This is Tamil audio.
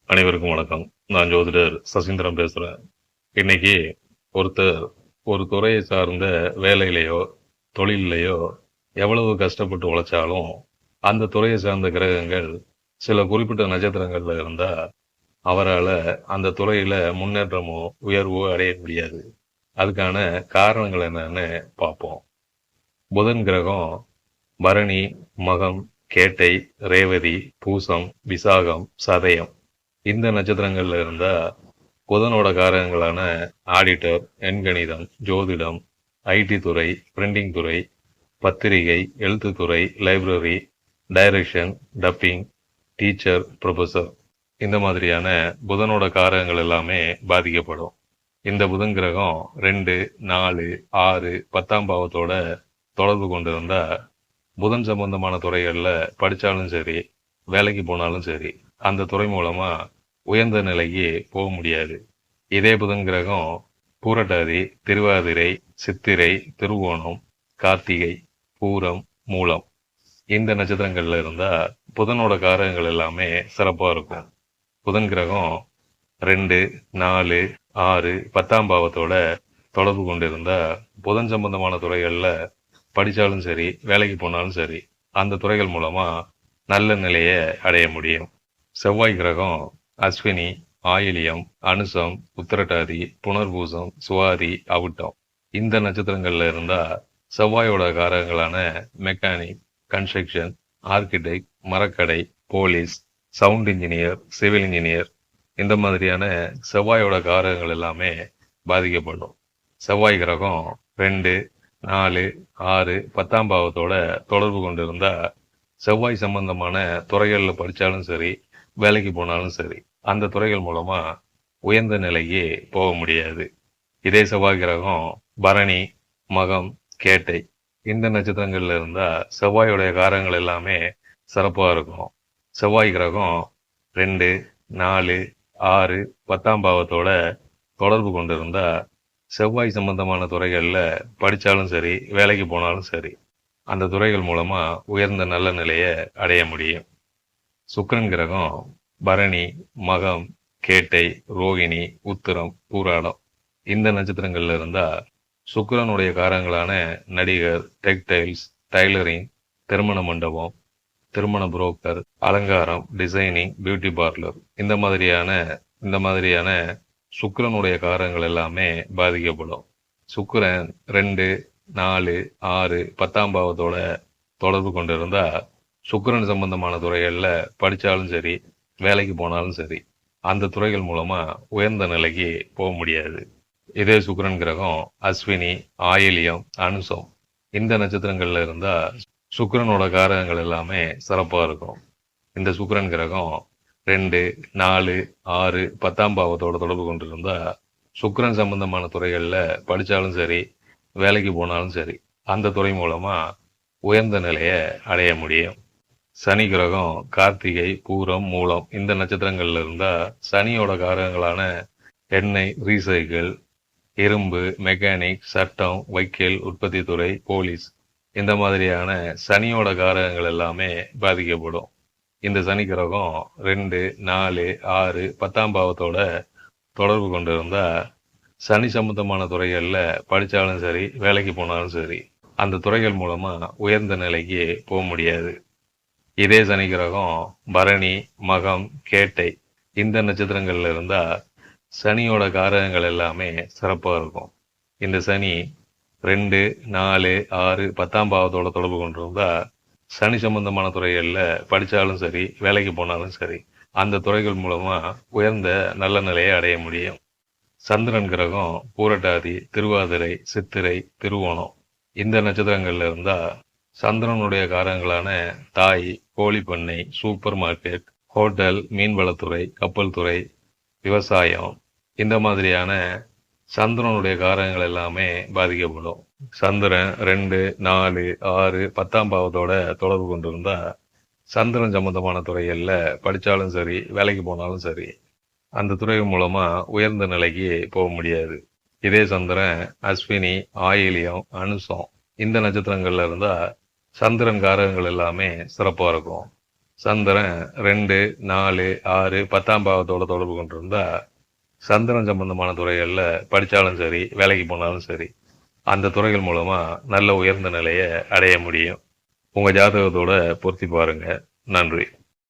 அனைவருக்கும் வணக்கம். நான் ஜோதிடர் சசீந்திரன் பேசுறேன். இன்னைக்கு ஒருத்தர் ஒரு துறையை சார்ந்த வேலையிலேயோ தொழிலையோ எவ்வளவு கஷ்டப்பட்டு உழைச்சாலும் அந்த துறையை சார்ந்த கிரகங்கள் சில குறிப்பிட்ட நட்சத்திரங்கள்ல இருந்தா அவரால் அந்த துறையில முன்னேற்றமோ உயர்வோ அடைய முடியாது. அதுக்கான காரணங்கள் என்னன்னு பார்ப்போம். புதன் கிரகம் பரணி, மகம், கேட்டை, ரேவதி, பூசம், விசாகம், சதயம் இந்த நட்சத்திரங்கள்ல இருந்தா புதனோட காரகங்களான ஆடிட்டர், எண்கணிதம், ஜோதிடம், ஐடி துறை, பிரிண்டிங் துறை, பத்திரிகை, எழுத்துத்துறை, library, direction, dubbing, teacher, professor இந்த மாதிரியான புதனோட காரகங்கள் எல்லாமே பாதிக்கப்படும். இந்த புதன் கிரகம் 2, 4, 6, 10ஆம் பாவத்தோட தொடர்பு கொண்டிருந்தா புதன் சம்பந்தமான துறைகள்ல படிச்சாலும் சரி, வேலைக்கு போனாலும் சரி, அந்த துறை மூலமா உயர்ந்த நிலைக்கு போக முடியாது. இதே புதன் கிரகம் பூரட்டாதி, திருவாதிரை, சித்திரை, திருவோணம், கார்த்திகை, பூரம், மூலம் இந்த நட்சத்திரங்கள்ல இருந்தா புதனோட காரகங்கள் எல்லாமே சிறப்பா இருக்கும். புதன் கிரகம் 2, 4, 6, 10ஆம் பாவத்தோட தொடர்பு கொண்டிருந்தா புதன் சம்பந்தமான துறைகள்ல படிச்சாலும் சரி, வேலைக்கு போனாலும் சரி, அந்த துறைகள் மூலமா நல்ல நிலையை அடைய முடியும். செவ்வாய் கிரகம் அஸ்வினி, ஆயிலியம், அனுசம், உத்திரட்டாதி, புனர்பூசம், சுவாதி, அவிட்டம் இந்த நட்சத்திரங்கள்ல இருந்தா செவ்வாயோட காரகங்களான மெக்கானிக், கன்ஸ்ட்ரக்ஷன், ஆர்கிடெக்ட், மரக்கடை, police, sound engineer, civil engineer இந்த மாதிரியான செவ்வாயோட காரகங்கள் எல்லாமே பாதிக்கப்படும். செவ்வாய் கிரகம் 2, 4, 6, 10ஆம் பாவத்தோட தொடர்பு கொண்டிருந்தா செவ்வாய் சம்பந்தமான துறைகள்ல படிச்சாலும் சரி, வேலைக்கு போனாலும் சரி, அந்த துறைகள் மூலமா உயர்ந்த நிலைக்கு போக முடியாது. இதே செவ்வாய் கிரகம் பரணி, மகம், கேட்டை இந்த நட்சத்திரங்கள்ல இருந்தா செவ்வாயோடைய காரகங்கள் எல்லாமே சிறப்பா இருக்கும். செவ்வாய் கிரகம் 2, 4, 6, 10ஆம் பாவத்தோட தொடர்பு கொண்டிருந்தா செவ்வாய் சம்பந்தமான துறைகள்ல படிச்சாலும் சரி, வேலைக்கு போனாலும் சரி, அந்த துறைகள் மூலமா உயர்ந்த நல்ல நிலையை அடைய முடியும். சுக்கிரன் கிரகம் பரணி, மகம், கேட்டை, ரோகிணி, உத்திரம், பூராடம் இந்த நட்சத்திரங்கள்ல இருந்தா சுக்கிரனுடைய காரங்களான நடிகர், டெக்டைல்ஸ், டைலரிங், திருமண மண்டபம், திருமண புரோக்கர், அலங்காரம், டிசைனிங், பியூட்டி பார்லர் இந்த மாதிரியான சுக்கிரனுடைய காரகங்கள் எல்லாமே பாதிக்கப்படும். சுக்கிரன் 2, 4, 6, 10ஆம் பாவத்தோட தொடர்பு கொண்டிருந்தா சுக்கிரன் சம்பந்தமான துறைகள்ல படிச்சாலும் சரி, வேலைக்கு போனாலும் சரி, அந்த துறைகள் மூலமா உயர்ந்த நிலைக்கு போக முடியாது. இதே சுக்கிரன் கிரகம் அஸ்வினி, ஆயிலியம், அனுசம் இந்த நட்சத்திரங்கள்ல இருந்தா சுக்கிரனோட காரகங்கள் எல்லாமே சிறப்பா இருக்கும். இந்த சுக்கிரன் கிரகம் 2, 4, 6, 10ஆம் பாவத்தோட தொடர்பு கொண்டிருந்தா சுக்கிரன் சம்பந்தமான துறைகள்ல படிச்சாலும் சரி, வேலைக்கு போனாலும் சரி, அந்த துறை மூலமா உயர்ந்த நிலையை அடைய முடியும். சனி கிரகம் கார்த்திகை, பூரம், மூலம் இந்த நட்சத்திரங்கள்ல இருந்தா சனியோட காரகங்களான எண்ணெய், ரீசைக்கிள், இரும்பு, மெக்கானிக், சட்டம், வைக்கல், உற்பத்தி துறை, போலீஸ் இந்த மாதிரியான சனியோட காரகங்கள் எல்லாமே பாதிக்கப்படும். இந்த சனி கிரகம் 2, 4, 6, 10ஆம் பாவத்தோட தொடர்பு கொண்டிருந்தா சனி சம்பந்தமான துறைகள்ல படிச்சாலும் சரி, வேலைக்கு போனாலும் சரி, அந்த துறைகள் மூலமா உயர்ந்த நிலைக்கு போக முடியாது. இதே சனி கிரகம் பரணி, மகம், கேட்டை இந்த நட்சத்திரங்கள்ல இருந்தா சனியோட காரகங்கள் எல்லாமே சிறப்பா இருக்கும். இந்த சனி 2, 4, 6, 10ஆம் பாவத்தோட தொடர்பு கொண்டிருந்தா சனி சம்பந்தமான துறைகள்ல படிச்சாலும் சரி, வேலைக்கு போனாலும் சரி, அந்த துறைகள் மூலமா உயர்ந்த நல்ல நிலையை அடைய முடியும். சந்திரன் கிரகம் பூரட்டாதி, திருவாதிரை, சித்திரை, திருவோணம் இந்த நட்சத்திரங்கள்ல இருந்தா சந்திரனுடைய காரகங்களான தாய், கோழி பண்ணை, சூப்பர் மார்க்கெட், ஹோட்டல், மீன்வளத்துறை, கப்பல் துறை, விவசாயம் இந்த மாதிரியான சந்திரனுடைய காரகங்கள் எல்லாமே பாதிக்கப்படும். சந்திரன் 2, 4, 6, 10ஆம் பாவத்தோட தொடர்பு கொண்டிருந்தா சந்திரன் சம்பந்தமான துறைகள்ல படிச்சாலும் சரி, வேலைக்கு போனாலும் சரி, அந்த துறை மூலமா உயர்ந்த நிலைக்கு போக முடியாது. இதே சந்திரன் அஸ்வினி, ஆயிலியம், அனுசம் இந்த நட்சத்திரங்கள்ல இருந்தா சந்திரன் காரகங்கள் எல்லாமே சிறப்பா இருக்கும். சந்திரன் 2, 4, 6, 10ஆம் பாவத்தோட தொடர்பு கொண்டிருந்தா சந்திரன் சம்பந்தமான துறைகள்ல படிச்சாலும் சரி, வேலைக்கு போனாலும் சரி, அந்த துறைகள் மூலமா நல்ல உயர்ந்த நிலையை அடைய முடியும். உங்க ஜாதகத்தோட பொருத்தி பாருங்க. நன்றி.